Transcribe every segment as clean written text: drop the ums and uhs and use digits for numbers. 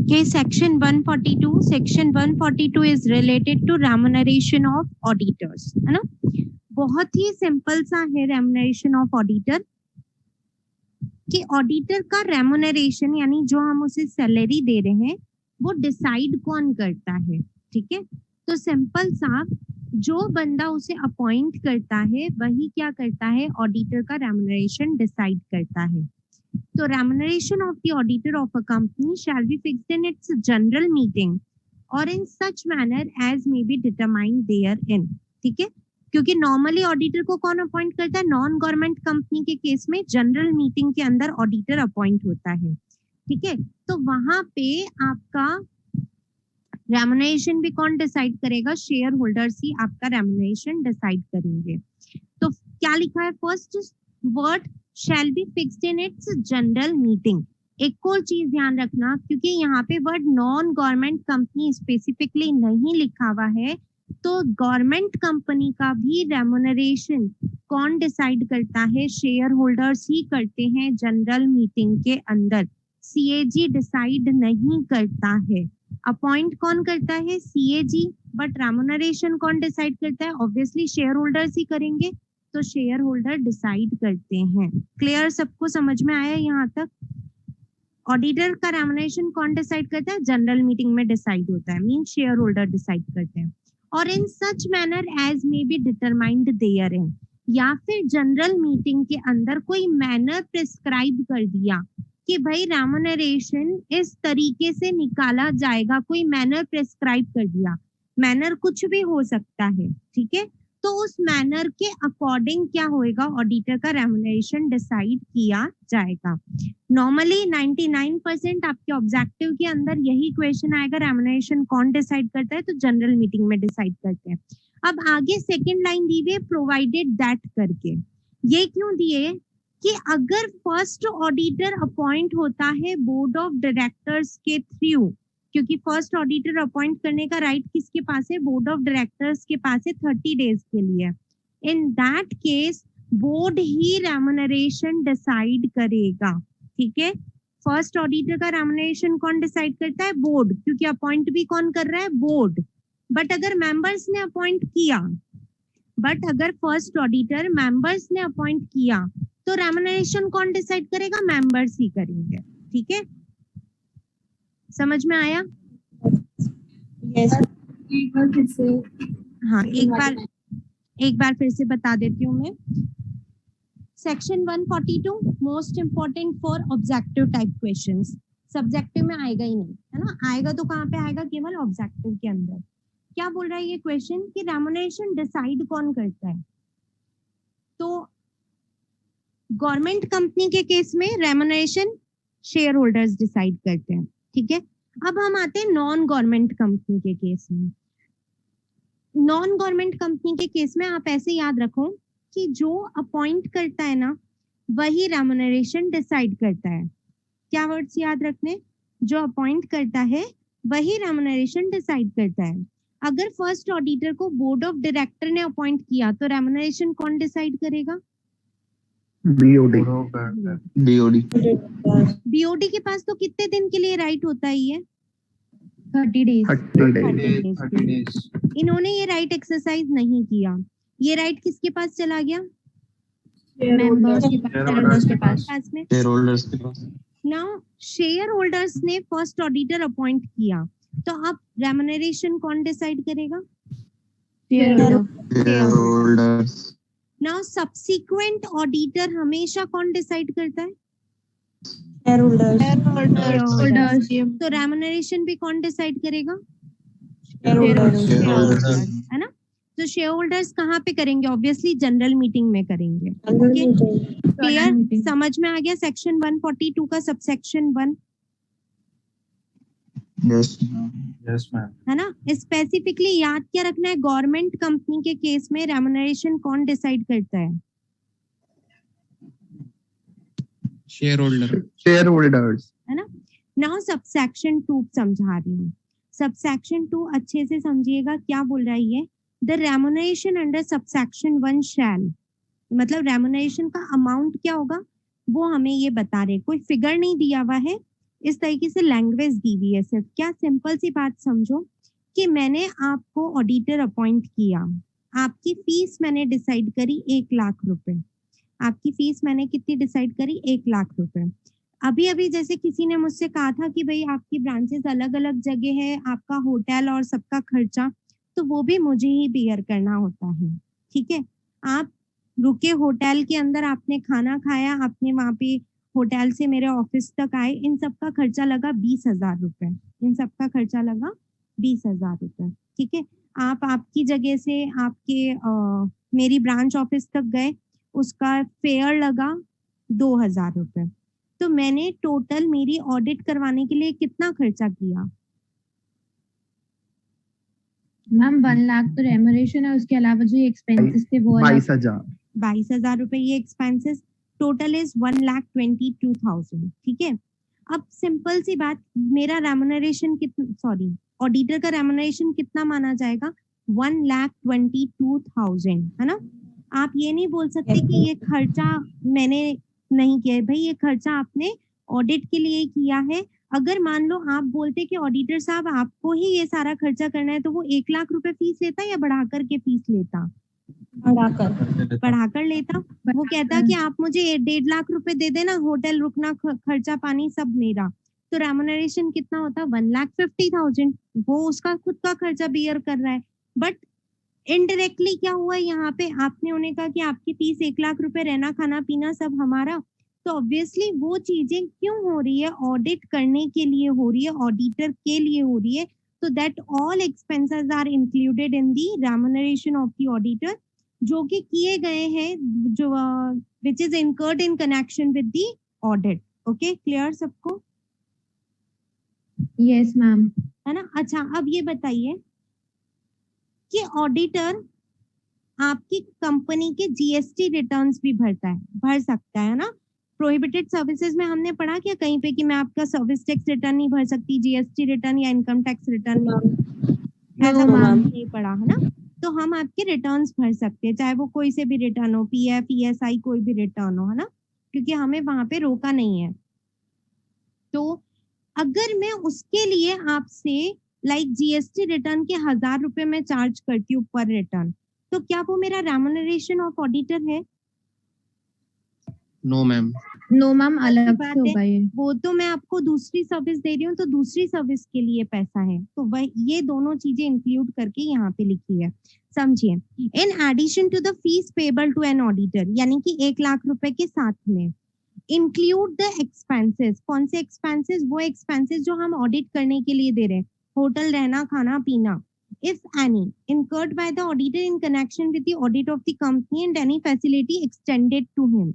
Okay, section 142. Section 142 is related to remuneration of auditors, है ना? बहुत ही सिंपल सा है remuneration of auditor कि ऑडिटर का रेमुनरेशन यानी जो हम उसे सैलरी दे रहे हैं वो डिसाइड कौन करता है, ठीक है? तो सिंपल सा जो बंदा उसे अपॉइंट करता है वही क्या करता है, ऑडिटर का रेमुनरेशन डिसाइड करता है। तो remuneration of the auditor of a company shall be fixed in its general meeting or in such manner as may be determined therein, ठीक है? क्योंकि नॉर्मली ऑडिटर को कौन अपॉइंट करता है, नॉन गवर्नमेंट कंपनी के केस में जनरल मीटिंग के अंदर ऑडिटर अपॉइंट होता है, ठीक है? तो वहां पे आपका रेमुनरेशन भी कौन डिसाइड करेगा, शेयर होल्डर्स ही आपका रेमुनरेशन डिसाइड करेंगे। तो क्या लिखा है, first word shall be fixed in its general meeting। एक और चीज ध्यान रखना, क्योंकि यहाँ पे word non government company specifically नहीं लिखा हुआ है, तो गवर्नमेंट कंपनी का भी रेमुनरेशन कौन डिसाइड करता है, शेयर होल्डर्स ही करते हैं जनरल मीटिंग के अंदर। सीएजी डिसाइड नहीं करता है। अपॉइंट कौन करता है, सीएजी, बट रेमुनरेशन कौन डिसाइड करता है, ऑब्वियसली शेयर होल्डर्स ही करेंगे, तो शेयर होल्डर डिसाइड करते हैं। क्लियर, सबको समझ में आया यहाँ तक? ऑडिटर का रेमुनरेशन कौन डिसाइड करता है, जनरल मीटिंग में डिसाइड होता है, मीन शेयर होल्डर डिसाइड करते हैं। और in such manner as may be determined therein, या फिर जनरल मीटिंग के अंदर कोई मैनर प्रिस्क्राइब कर दिया कि भाई रेमुनरेशन इस तरीके से निकाला जाएगा, कोई मैनर प्रिस्क्राइब कर दिया। मैनर कुछ भी हो सकता है, ठीक है? तो उस मैनर के अकॉर्डिंग क्या होएगा, ऑडिटर का रेमुनरेशन डिसाइड किया जाएगा। नॉर्मली 99% आपके ऑब्जेक्टिव के अंदर यही क्वेश्चन आएगा, रेमुनरेशन कौन डिसाइड करता है, तो जनरल मीटिंग में डिसाइड करते हैं। अब आगे सेकंड लाइन दी हुई प्रोवाइडेड दैट करके, ये क्यों दिए कि अगर फर्स्ट ऑडिटर अपॉइंट होता है बोर्ड ऑफ डायरेक्टर्स के थ्रू, क्योंकि फर्स्ट ऑडिटर अपॉइंट करने का राइट किसके पास है, बोर्ड ऑफ डायरेक्टर्स के पास है 30 डेज के लिए। In that case board he remuneration decide करेगा, ठीक है? फर्स्ट ऑडिटर का रेमुनरेशन कौन डिसाइड करता है, बोर्ड, क्योंकि अपॉइंट भी कौन कर रहा है, बोर्ड। बट अगर मेंबर्स ने अपॉइंट किया, बट अगर फर्स्ट ऑडिटर मेंबर्स ने अपॉइंट किया तो रेमुनरेशन कौन डिसाइड करेगा, मेंबर्स ही करेंगे, ठीक है? समझ में आया? यस। हाँ, एक बार फिर से बता देती हूँ मैं। Section 142 most important for objective type questions. Subjective में आएगा ही नहीं, है ना? आएगा तो कहाँ पे आएगा, केवल ऑब्जेक्टिव के अंदर। क्या बोल रहा है ये क्वेश्चन कि रेमुनरेशन डिसाइड कौन करता है? तो गवर्नमेंट कंपनी के केस में रेमुनरेशन शेयर होल्डर्स डिसाइड करते हैं, ठीक है? अब हम आते हैं नॉन गवर्नमेंट कंपनी के केस में। नॉन गवर्नमेंट कंपनी के केस में आप ऐसे याद रखो कि जो अपॉइंट करता है ना वही रेमुनरेशन डिसाइड करता है। क्या वर्ड्स याद रखने, जो अपॉइंट करता है वही रेमुनरेशन डिसाइड करता है। अगर फर्स्ट ऑडिटर को बोर्ड ऑफ डायरेक्टर ने अपॉइंट किया तो रेमुनरेशन कौन डिसाइड करेगा, बीओडी। बीओडी के पास तो कितने दिन के लिए राइट होता है, ये 30 डेज। 30 days। इन्होंने ये राइट एक्सरसाइज नहीं किया, ये राइट किसके पास चला गया, मेंबर्स के पास में। शेयर होल्डर्स के पास। नाउ शेयर होल्डर्स ने फर्स्ट ऑडिटर अपॉइंट किया, तो अब रेमुनरेशन कौन डिसाइड करेगा, share holders. Now subsequent auditor हमेशा कौन डिसाइड करता है, शेयर होल्डर्स। तो रेमुनरेशन भी कौन डिसाइड करेगा, शेयर होल्डर्स। है ना? तो शेयर होल्डर्स कहाँ पे करेंगे, ऑब्वियसली जनरल मीटिंग में करेंगे। क्लियर, समझ में आ गया सेक्शन 142 का सबसेक्शन 1? Yes ma'am. है ना? स्पेसिफिकली याद क्या रखना है, गवर्नमेंट कंपनी के केस में रेमुनरेशन कौन डिसाइड करता है, शेयर होल्डर्स, है ना? नाउ सबसेक्शन 2 समझा रही हूँ। सबसेक्शन 2 अच्छे से समझिएगा, क्या बोल रहा है ये, द रेमुनरेशन अंडर सबसेक्शन 1 शैल, मतलब रेमुनरेशन का अमाउंट क्या होगा वो हमें ये बता रहे, कोई फिगर नहीं दिया हुआ है, इस तरीके से लैंग्वेज दी हुई है सिर्फ। क्या सिंपल सी बात समझो कि मैंने आपको ऑडिटर अपॉइंट किया, आपकी फीस मैंने डिसाइड करी 1,00,000 रुपए। आपकी फीस मैंने कितनी डिसाइड करी? 1,00,000 रुपए। अभी अभी जैसे किसी ने मुझसे कहा था कि भाई आपकी ब्रांचेस अलग अलग जगह है, आपका होटल और सबका खर्चा तो वो भी मुझे ही बेयर करना होता है। ठीक है, आप रुके होटल के अंदर, आपने खाना खाया, आपने वहां पे होटल से मेरे ऑफिस तक आए, इन सब का खर्चा लगा 20,000 रुपए। इन सब का खर्चा लगा 20,000 रुपए। ठीक है, आप आपकी जगह से आपके मेरी ब्रांच ऑफिस तक गए, उसका फेयर लगा 2,000 रुपए। तो मैंने टोटल मेरी ऑडिट करवाने के लिए कितना खर्चा किया? मैम 1,00,000 तो रेमोनेशन है, उसके अलावा जो एक्सपेंसेस थे वो 22,000 रुपए ये एक्सपेंसेस, टोटल इज 1,22,000। ठीक है, अब सिंपल सी बात, मेरा रेमोनरेशन कितना, सॉरी ऑडिटर का रेमोनरेशन कितना माना जाएगा? 1,22,000, है ना। आप ये नहीं बोल सकते कि ये खर्चा मैंने नहीं किया है। भाई ये खर्चा आपने ऑडिट के लिए किया है। अगर मान लो आप बोलते कि ऑडिटर साहब आपको ही ये सारा खर्चा करना है, तो वो 1,00,000 रुपए फीस लेता या बढ़ाकर के फीस लेता? बढ़ाकर लेता। वो कहता कि आप मुझे 1.5 लाख रुपए दे देना, होटल रुकना खर्चा पानी सब मेरा, तो रेमोनरेशन कितना होता? 1,50,000। वो उसका खुद का खर्चा बियर कर रहा है। बट इनडायरेक्टली क्या हुआ यहाँ पे, आपने उन्हें कहा कि आपकी फीस 1,00,000 रुपए, रहना खाना पीना सब हमारा। तो ऑब्वियसली वो चीजें क्यों हो रही है? ऑडिट करने के लिए हो रही है, ऑडिटर के लिए हो रही है। तो that all expenses are included in the remuneration of the auditor, जो कि किए गए हैं, जो which is incurred in connection with the audit. Okay, clear सबको? Yes ma'am. है ना। अच्छा, अब ये बताइए कि ऑडिटर आपकी कंपनी के जीएसटी रिटर्न्स भी भर सकता है ना। प्रोहिबिटेड सर्विसेज में हमने पढ़ा क्या कहीं पे कि मैं आपका सर्विस टैक्स रिटर्न नहीं भर सकती, जीएसटी रिटर्न या इनकम टैक्स रिटर्न ऐसा नहीं पढ़ा, है ना। तो हम आपके रिटर्न्स भर सकते हैं, चाहे वो कोई से भी रिटर्न हो, पीएफ, ईएसआई, कोई भी रिटर्न हो, है ना, क्योंकि हमें वहां पे रोका नहीं है। तो अगर मैं उसके लिए आपसे लाइक जीएसटी रिटर्न के 1,000 रुपए में चार्ज करती हूँ पर रिटर्न, तो क्या वो मेरा रेम्युनरेशन ऑफ ऑडिटर है? No ma'am. नो मैम, अलग से होगा ये। वो तो मैं आपको दूसरी सर्विस दे रही हूँ, तो दूसरी सर्विस के लिए पैसा है, तो वह ये दोनों चीजें इंक्लूड करके यहाँ पे लिखी है, समझिए। In addition to the fees payable to an auditor, यानी कि 1,00,000 रुपए के साथ में इंक्लूड द एक्सपेंसेस। कौन से एक्सपेंसेस? वो एक्सपेंसेस जो हम ऑडिट करने के लिए दे रहे हैं, होटल, रहना, खाना, पीना, if any incurred by the auditor in connection with the audit of the company and any facility extended to him।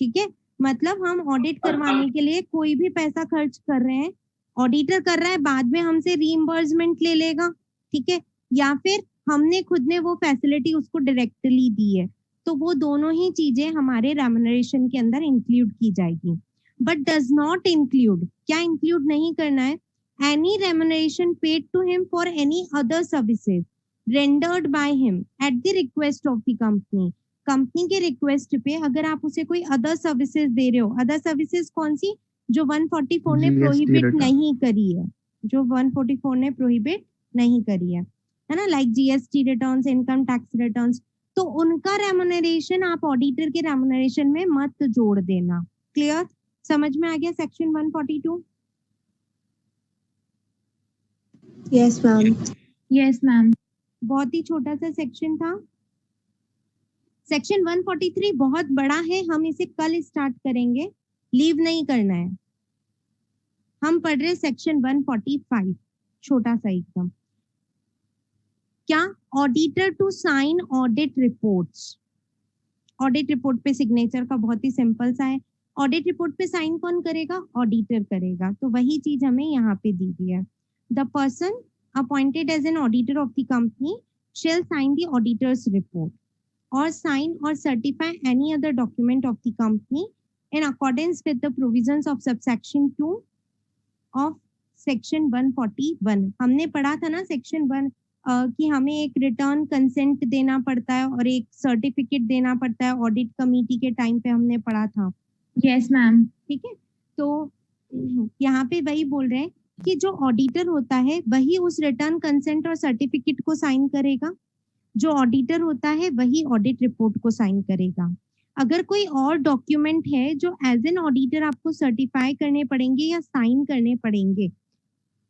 ठीक है, मतलब हम ऑडिट करवाने के लिए कोई भी पैसा खर्च कर रहे हैं, ऑडिटर कर रहा है, बाद में हमसे रीइंबर्समेंट ले लेगा, ठीक है, या फिर हमने खुद ने वो फैसिलिटी उसको डायरेक्टली दी है, तो वो दोनों ही चीजें हमारे रेम्युनरेशन के अंदर इंक्लूड की जाएगी। बट डज नॉट इंक्लूड, क्या इंक्लूड नहीं करना है? any remuneration paid to him for any other services rendered by him at the request of the company। Company के रिक्वेस्ट पे अगर आप उसे कोई अदर सर्विसेज दे रहे हो, अदर सर्विसेज कौन सी? जो 144 ने प्रोहिबिट नहीं करी है, जो 144 ने प्रोहिबिट नहीं करी है ना, like GST returns, income tax returns, तो उनका रेम्युनरेशन आप ऑडिटर के रेम्युनरेशन में मत जोड़ देना। क्लियर? समझ में आ गया section 142? Yes ma'am. Yes ma'am. बहुत ही छोटा सा सेक्शन था। सेक्शन 143 बहुत बड़ा है, हम इसे कल स्टार्ट करेंगे, लीव नहीं करना है। हम पढ़ रहे सेक्शन 145, छोटा सा एकदम। क्या? Auditor to sign audit reports. Audit report पे सिग्नेचर का बहुत ही सिंपल सा है। ऑडिट रिपोर्ट पे साइन कौन करेगा? ऑडिटर करेगा, तो वही चीज हमें यहाँ पे दी गई है। The person appointed as an auditor of the company shall sign the auditor's report or sign or certify any other document of the company in accordance with the provisions of subsection 2 of section 141। हमने पढ़ा था ना section 1 कि हमें एक return consent देना पड़ता है और एक सर्टिफिकेट देना पड़ता है ऑडिट कमेटी के टाइम पे, हमने पढ़ा था। Yes ma'am. ठीक है, तो यहाँ पे वही बोल रहे हैं कि जो ऑडिटर होता है वही उस रिटर्न कंसेंट और सर्टिफिकेट को साइन करेगा, जो ऑडिटर होता है वही ऑडिट रिपोर्ट को साइन करेगा। अगर कोई और डॉक्यूमेंट है जो एज एन ऑडिटर आपको सर्टिफाई करने पड़ेंगे या साइन करने पड़ेंगे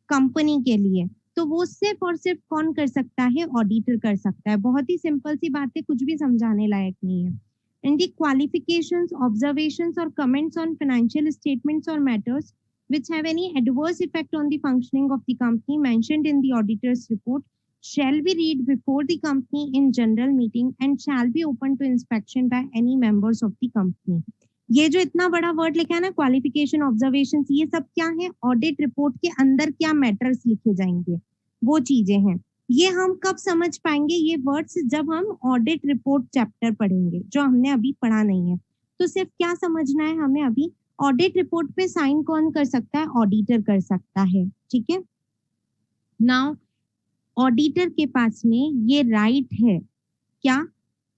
कंपनी के लिए, तो वो सिर्फ और सिर्फ कौन कर सकता है? ऑडिटर कर सकता है। बहुत ही सिंपल सी बात है, कुछ भी समझाने लायक नहीं है। And the qualifications, observations or comments on financial statements or matters which have any adverse effect on the functioning of the company mentioned in the auditor's report shall be read before the company in general meeting and shall be open to inspection by any members of the company. ये जो इतना बड़ा word लिखा है ना, qualification, observations, ये सब क्या है? ऑडिट रिपोर्ट के अंदर क्या मैटर्स लिखे जाएंगे वो चीजें हैं। ये हम कब समझ पाएंगे ये वर्ड्स? जब हम ऑडिट रिपोर्ट चैप्टर पढ़ेंगे, जो हमने अभी पढ़ा नहीं है। तो सिर्फ क्या समझना है हमें अभी? ऑडिट रिपोर्ट पे साइन कौन कर सकता है? ऑडिटर कर सकता है, ठीक है। नाउ ऑडिटर के पास में ये राइट है क्या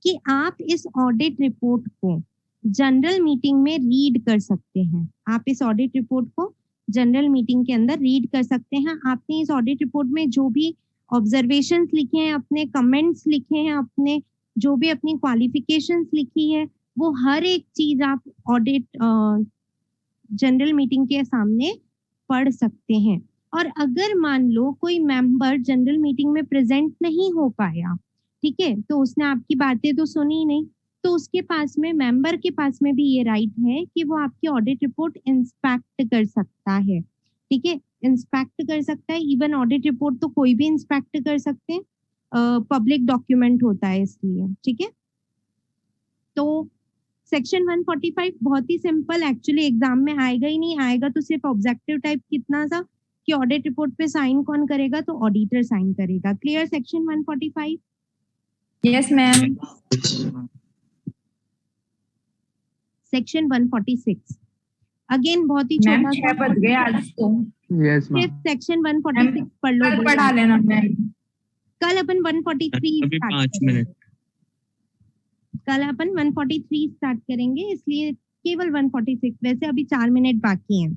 कि आप इस ऑडिट रिपोर्ट को जनरल मीटिंग में रीड कर सकते हैं। आप इस ऑडिट रिपोर्ट को जनरल मीटिंग के अंदर रीड कर सकते हैं। आपने इस ऑडिट रिपोर्ट में जो भी ऑब्जर्वेशंस लिखे हैं, अपने कमेंट्स लिखे हैं, अपने जो भी अपनी क्वालिफिकेशंस लिखी है, वो हर एक चीज आप ऑडिट जनरल मीटिंग के सामने पढ़ सकते हैं। और अगर मान लो कोई मेंबर जनरल मीटिंग में प्रेजेंट नहीं हो पाया, ठीक है, तो उसने आपकी बातें तो सुनी ही नहीं, तो उसके पास में, मेंबर के पास में भी ये राइट है कि वो आपकी ऑडिट रिपोर्ट इंस्पेक्ट कर सकता है, ठीक है, इंस्पेक्ट कर सकता है। इवन ऑडिट रिपोर्ट तो कोई भी इंस्पेक्ट कर सकते हैं, पब्लिक डॉक्यूमेंट होता है इसलिए, ठीक है। तो सेक्शन 145 बहुत ही सिंपल, एक्चुअली एग्जाम में आएगा ही नहीं, आएगा तो सिर्फ ऑब्जेक्टिव टाइप कितना सा कि ऑडिट रिपोर्ट पे साइन कौन करेगा? तो ऑडिटर साइन करेगा। Clear section 145? Yes ma'am. Section 146 again बहुत ही छोटा सा, बज गए आज तो। Yes ma'am. सिर्फ सेक्शन 146 पढ़ लो, कल पढ़ा लेना मैम। कल अपन 143 अभी स्टार्ट 5 करेंगे। मिनट। कल अपन 143 स्टार्ट करेंगे, इसलिए केवल 146, वैसे अभी 4 मिनट बाकी हैं।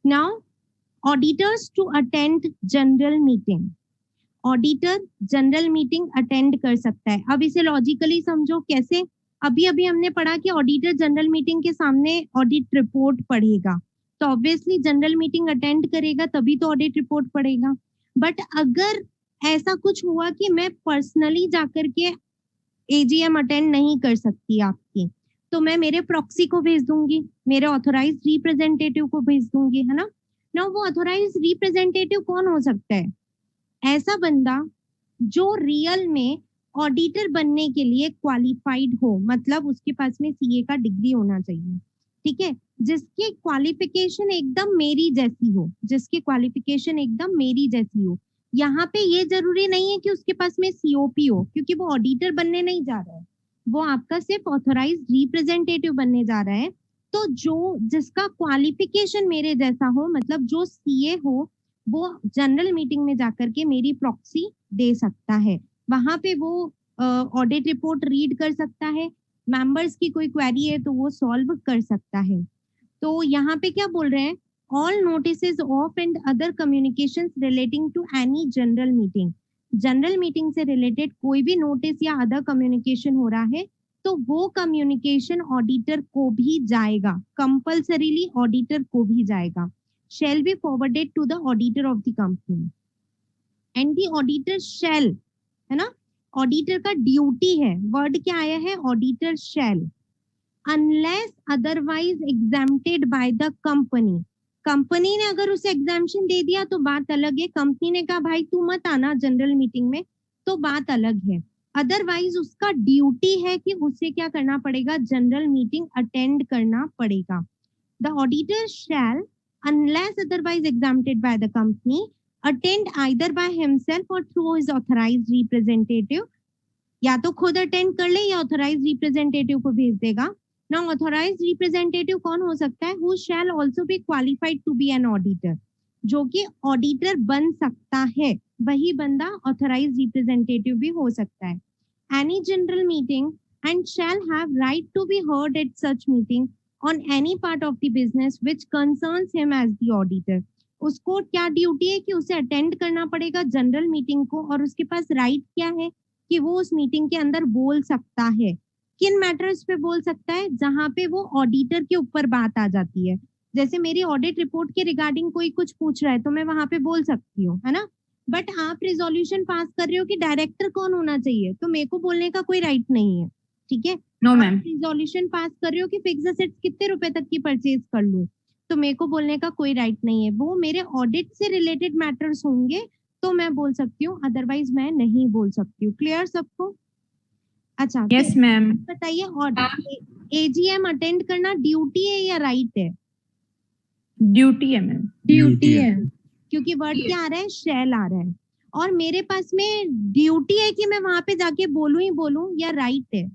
Now auditors to attend general meeting. Auditor general meeting attend कर सकता है। अब इसे लॉजिकली समझो कैसे। अभी अभी हमने पढ़ा कि ऑडिटर जनरल मीटिंग के सामने ऑडिट रिपोर्ट पढ़ेगा, तो ऑब्वियसली जनरल मीटिंग अटेंड करेगा तभी तो ऑडिट रिपोर्ट पढ़ेगा। बट अगर ऐसा कुछ हुआ कि मैं पर्सनली जाकर के एजीएम अटेंड नहीं कर सकती आपकी, तो मैं मेरे प्रॉक्सी को भेज दूंगी, मेरे ऑथोराइज्ड रिप्रेजेंटेटिव को भेज दूंगी, है ना। ना वो ऑथोराइज्ड रिप्रेजेंटेटिव कौन हो सकता है? ऐसा बंदा जो रियल में ऑडिटर बनने के लिए क्वालिफाइड हो, मतलब उसके पास में सीए का डिग्री होना चाहिए, ठीक है, जिसकी क्वालिफिकेशन एकदम मेरी जैसी हो, जिसकी क्वालिफिकेशन एकदम मेरी जैसी हो। यहाँ पे ये जरूरी नहीं है कि उसके पास में सीओपी हो, क्योंकि वो ऑडिटर बनने नहीं जा रहा है, वो आपका सिर्फ ऑथोराइज्ड रिप्रेजेंटेटिव बनने जा रहा है। तो जो जिसका क्वालिफिकेशन मेरे जैसा हो, मतलब जो सीए हो, वो जनरल मीटिंग में जाकर के मेरी प्रॉक्सी दे सकता है। वहां पे वो ऑडिट रिपोर्ट रीड कर सकता है, मेंबर्स की कोई क्वेरी है तो वो सॉल्व कर सकता है। तो यहाँ पे क्या बोल रहे हैं? All notices of and other communications relating to any general meeting. General meeting से रिलेटेड कोई भी नोटिस या अदर कम्युनिकेशन हो रहा है तो वो कम्युनिकेशन ऑडिटर को भी जाएगा, कंपल्सरीली ऑडिटर को भी जाएगा। shall be forwarded to the auditor of the company and the auditor shall, है ना, ऑडिटर का ड्यूटी है, वर्ड क्या आया है? Auditor shall, unless otherwise exempted by the company। Company ने अगर उसे एग्जाम्पशन दे दिया तो बात अलग है, कंपनी ने कहा भाई तू मत आना जनरल मीटिंग में, तो बात अलग है। अदरवाइज उसका ड्यूटी है कि उसे क्या करना पड़ेगा? जनरल मीटिंग अटेंड करना पड़ेगा। The auditor shall, unless otherwise exempted by the company, attend either by himself or through his authorized representative। या तो खुद अटेंड कर ले या ऑथोराइज्ड रिप्रेजेंटेटिव को भेज देगा। ना ऑथोराइज्ड रिप्रेजेंटेटिव कौन हो सकता है? who shall also be qualified to be an auditor, जो कि ऑडिटर बन सकता है, वही बंदा ऑथोराइज्ड रिप्रेजेंटेटिव भी हो सकता है। Any general meeting and shall have right to be heard at such meeting on any part of the business which concerns him as the auditor. उसको क्या ड्यूटी है कि उसे अटेंड करना पड़ेगा जनरल मीटिंग को, और उसके पास राइट क्या है कि वो उस मीटिंग के अंदर बोल सकता है। किन मैटर्स पे बोल सकता है? जहां पे वो ऑडिटर के ऊपर बात आ जाती है। जैसे मेरी ऑडिट रिपोर्ट के रिगार्डिंग कोई कुछ पूछ रहा है तो मैं वहां पे बोल सकती हूँ, है ना। बट आप रिजोल्यूशन पास कर रहे हो कि डायरेक्टर कौन होना चाहिए, तो मेरे को बोलने का कोई राइट नहीं है, ठीक है। No ma'am. रिजोल्यूशन पास कर रहे हो कि फिक्स असेट्स कितने रुपए तक की परचेज कर लूं, तो मेरे को बोलने का कोई राइट नहीं है। वो मेरे ऑडिट से रिलेटेड मैटर्स होंगे तो मैं बोल सकती हूँ, अदरवाइज मैं नहीं बोल सकती हूँ। क्लियर सबको? अच्छा, यस मैम। बताइए, ऑडिट एजीएम अटेंड करना ड्यूटी है या राइट है? ड्यूटी है मैम। ड्यूटी है। क्योंकि वर्ड क्या आ रहा है? शैल आ रहा है। और मेरे पास में ड्यूटी है कि मैं वहां पे जाके बोलूं ही बोलूं, या राइट है?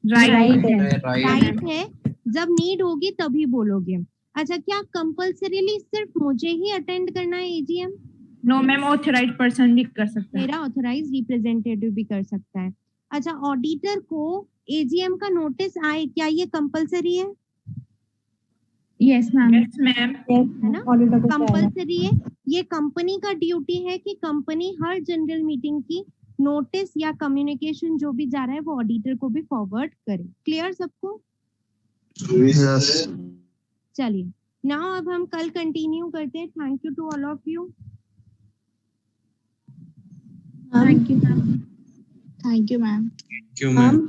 राइट है। राइट है। जब नीड होगी तभी बोलोगे। अच्छा, क्या कंपल्सरीली सिर्फ मुझे ही अटेंड करना है AGM? No ma'am, authorized person भी कर सकता है। मेरा ऑथराइज रिप्रेजेंटेटिव भी कर सकता है। अच्छा, ऑडिटर को एजीएम का नोटिस आए, क्या ये कंपल्सरी है? Yes ma'am. Yes ma'am. है ना, कंपल्सरी है। ये कंपनी का ड्यूटी है कि कंपनी हर जनरल मीटिंग की नोटिस या कम्युनिकेशन जो भी जा रहा है वो ऑडिटर को भी फॉरवर्ड करे। क्लियर सबको? Yes. चलिए, नाउ अब हम कल कंटिन्यू करते हैं। Thank you to all of you. Thank you ma'am. Thank you, ma'am. Thank you, ma'am.